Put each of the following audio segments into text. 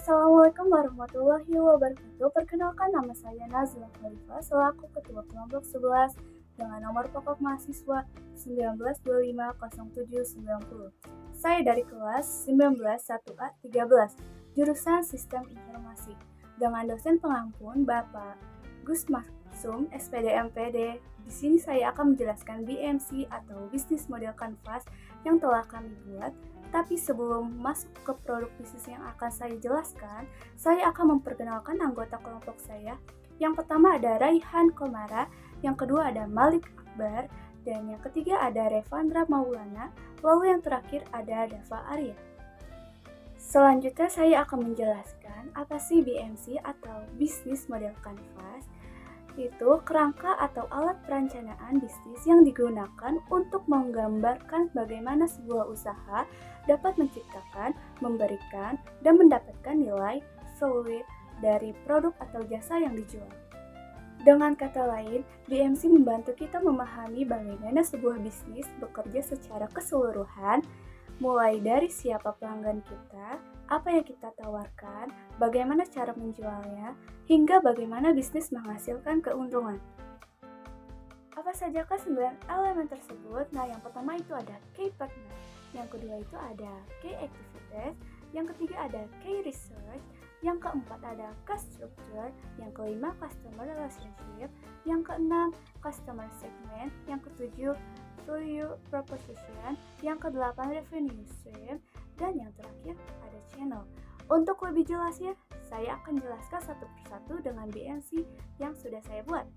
Assalamualaikum warahmatullahi wabarakatuh. Perkenalkan, nama saya Nazla Khalifah selaku Ketua Kelompok 11 dengan nomor pokok mahasiswa 19250790. Saya dari kelas 19 1A 13, jurusan Sistem Informasi, dengan dosen pengampun Bapak Gus Maksum, SPD MPD. Di sini saya akan menjelaskan BMC atau Business Model Canvas yang telah kami buat. Tapi sebelum masuk ke produk bisnis yang akan saya jelaskan, saya akan memperkenalkan anggota kelompok saya. Yang pertama ada Raihan Komara, yang kedua ada Malik Akbar, dan yang ketiga ada Revandra Maulana, lalu yang terakhir ada Dava Arya. Selanjutnya saya akan menjelaskan apa sih BMC atau Business Model Canvas. Itu kerangka atau alat perencanaan bisnis yang digunakan untuk menggambarkan bagaimana sebuah usaha dapat menciptakan, memberikan, dan mendapatkan nilai value dari produk atau jasa yang dijual. Dengan kata lain, BMC membantu kita memahami bagaimana sebuah bisnis bekerja secara keseluruhan, mulai dari siapa pelanggan kita, apa yang kita tawarkan, bagaimana cara menjualnya, hingga bagaimana bisnis menghasilkan keuntungan. Apa sajakah 9 elemen tersebut? Nah, yang pertama itu ada key partner, yang kedua itu ada key activities, yang ketiga ada key research, yang keempat ada cost structure, yang kelima customer relationship, yang keenam customer segment, yang ketujuh value proposition, yang kedelapan revenue stream, dan yang terakhir ada channel. Untuk lebih jelasnya, saya akan jelaskan satu persatu dengan BMC yang sudah saya buat.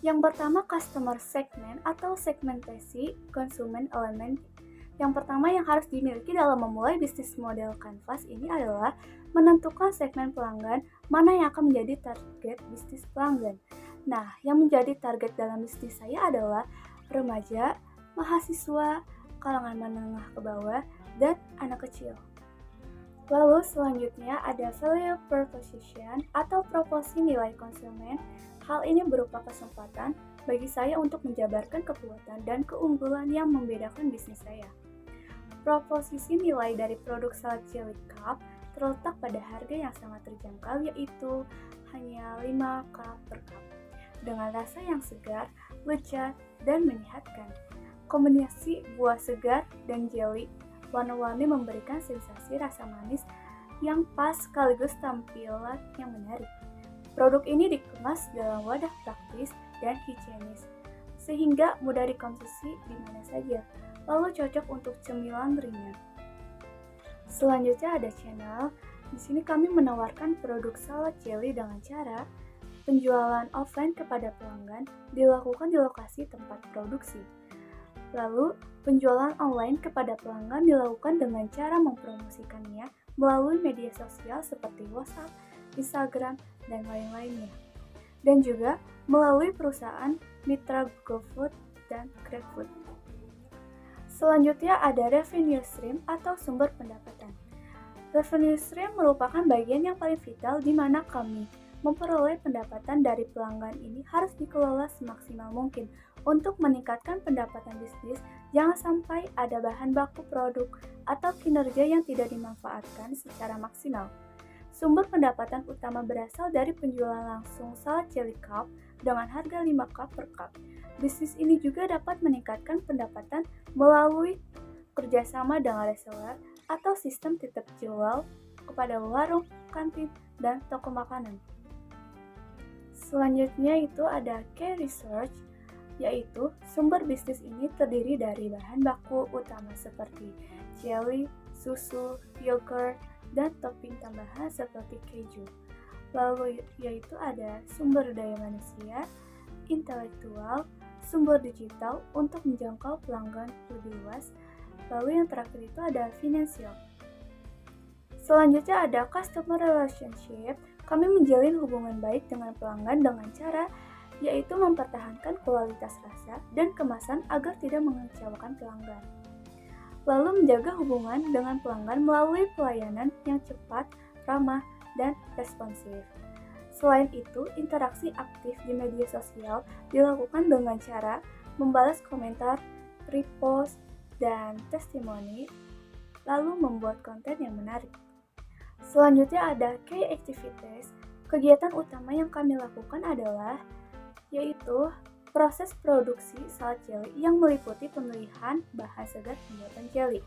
Yang pertama customer segment atau segmentasi konsumen elemen. Yang pertama yang harus dimiliki dalam memulai bisnis model Canvas ini adalah menentukan segmen pelanggan mana yang akan menjadi target bisnis pelanggan. Nah, yang menjadi target dalam bisnis saya adalah remaja, mahasiswa, kalangan menengah ke bawah, dan anak kecil. Lalu selanjutnya ada value proposition atau proposi nilai konsumen. Hal ini berupa kesempatan bagi saya untuk menjabarkan kekuatan dan keunggulan yang membedakan bisnis saya. Proposisi nilai dari produk salad jelly cup terletak pada harga yang sangat terjangkau, yaitu hanya 5 cup per cup, dengan rasa yang segar, lezat, dan menyehatkan. Kombinasi buah segar dan jelly warna-warni memberikan sensasi rasa manis yang pas sekaligus tampilan yang menarik. Produk ini dikemas dalam wadah praktis dan higienis, sehingga mudah dikonsumsi di mana saja, lalu cocok untuk cemilan ringan. Selanjutnya ada channel. Di sini kami menawarkan produk salad jelly dengan cara penjualan offline kepada pelanggan dilakukan di lokasi tempat produksi. Lalu, penjualan online kepada pelanggan dilakukan dengan cara mempromosikannya melalui media sosial seperti WhatsApp, Instagram, dan lain-lainnya. Dan juga melalui perusahaan mitra GoFood dan GrabFood. Selanjutnya ada revenue stream atau sumber pendapatan. Revenue stream merupakan bagian yang paling vital di mana kami memperoleh pendapatan dari pelanggan. Ini harus dikelola semaksimal mungkin. Untuk meningkatkan pendapatan bisnis, jangan sampai ada bahan baku produk atau kinerja yang tidak dimanfaatkan secara maksimal. Sumber pendapatan utama berasal dari penjualan langsung salad jelly cup dengan harga 5 cup per cup. Bisnis ini juga dapat meningkatkan pendapatan melalui kerjasama dengan reseller atau sistem titip jual kepada warung, kantin, dan toko makanan. Selanjutnya itu ada key research, yaitu sumber bisnis ini terdiri dari bahan baku utama seperti jelly, susu, yogurt, dan topping tambahan seperti keju. Lalu yaitu ada sumber daya manusia, intelektual, sumber digital untuk menjangkau pelanggan lebih luas. Lalu yang terakhir itu ada finansial. Selanjutnya ada customer relationship. Kami menjalin hubungan baik dengan pelanggan dengan cara yaitu mempertahankan kualitas rasa dan kemasan agar tidak mengecewakan pelanggan. Lalu menjaga hubungan dengan pelanggan melalui pelayanan yang cepat, ramah, dan responsif. Selain itu, interaksi aktif di media sosial dilakukan dengan cara membalas komentar, repost, dan testimoni, lalu membuat konten yang menarik. Selanjutnya ada key activities. Kegiatan utama yang kami lakukan adalah yaitu proses produksi salad jelly yang meliputi pemilihan bahan segar pembuatan jelly,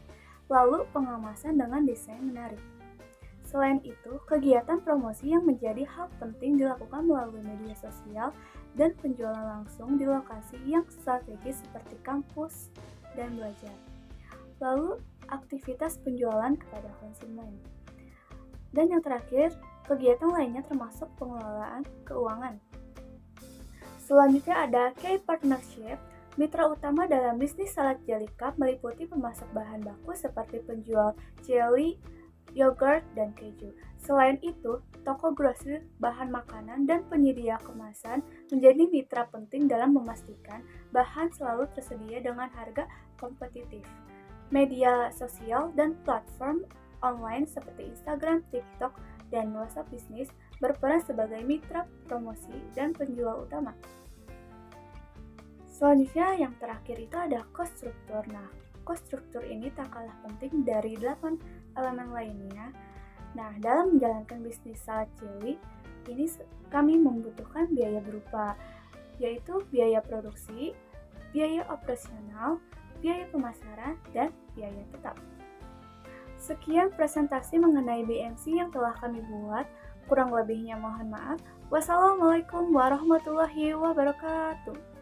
lalu pengemasan dengan desain menarik. Selain itu, kegiatan promosi yang menjadi hal penting dilakukan melalui media sosial dan penjualan langsung di lokasi yang strategis seperti kampus dan belajar. Lalu, aktivitas penjualan kepada konsumen. Dan yang terakhir, kegiatan lainnya termasuk pengelolaan keuangan. Selanjutnya ada key partnership. Mitra utama dalam bisnis salad jelly cup meliputi pemasok bahan baku seperti penjual jelly, yogurt, dan keju. Selain itu, toko grosir, bahan makanan, dan penyedia kemasan menjadi mitra penting dalam memastikan bahan selalu tersedia dengan harga kompetitif. Media sosial dan platform online seperti Instagram, TikTok, dan WhatsApp bisnis berperan sebagai mitra promosi dan penjual utama. Selanjutnya yang terakhir itu ada cost struktur. Nah, cost struktur ini tak kalah penting dari 8 elemen lainnya. Nah, dalam menjalankan bisnis salad jelly, ini kami membutuhkan biaya berupa yaitu biaya produksi, biaya operasional, biaya pemasaran, dan biaya tetap. Sekian presentasi mengenai BMC yang telah kami buat. Kurang lebihnya mohon maaf. Wassalamualaikum warahmatullahi wabarakatuh.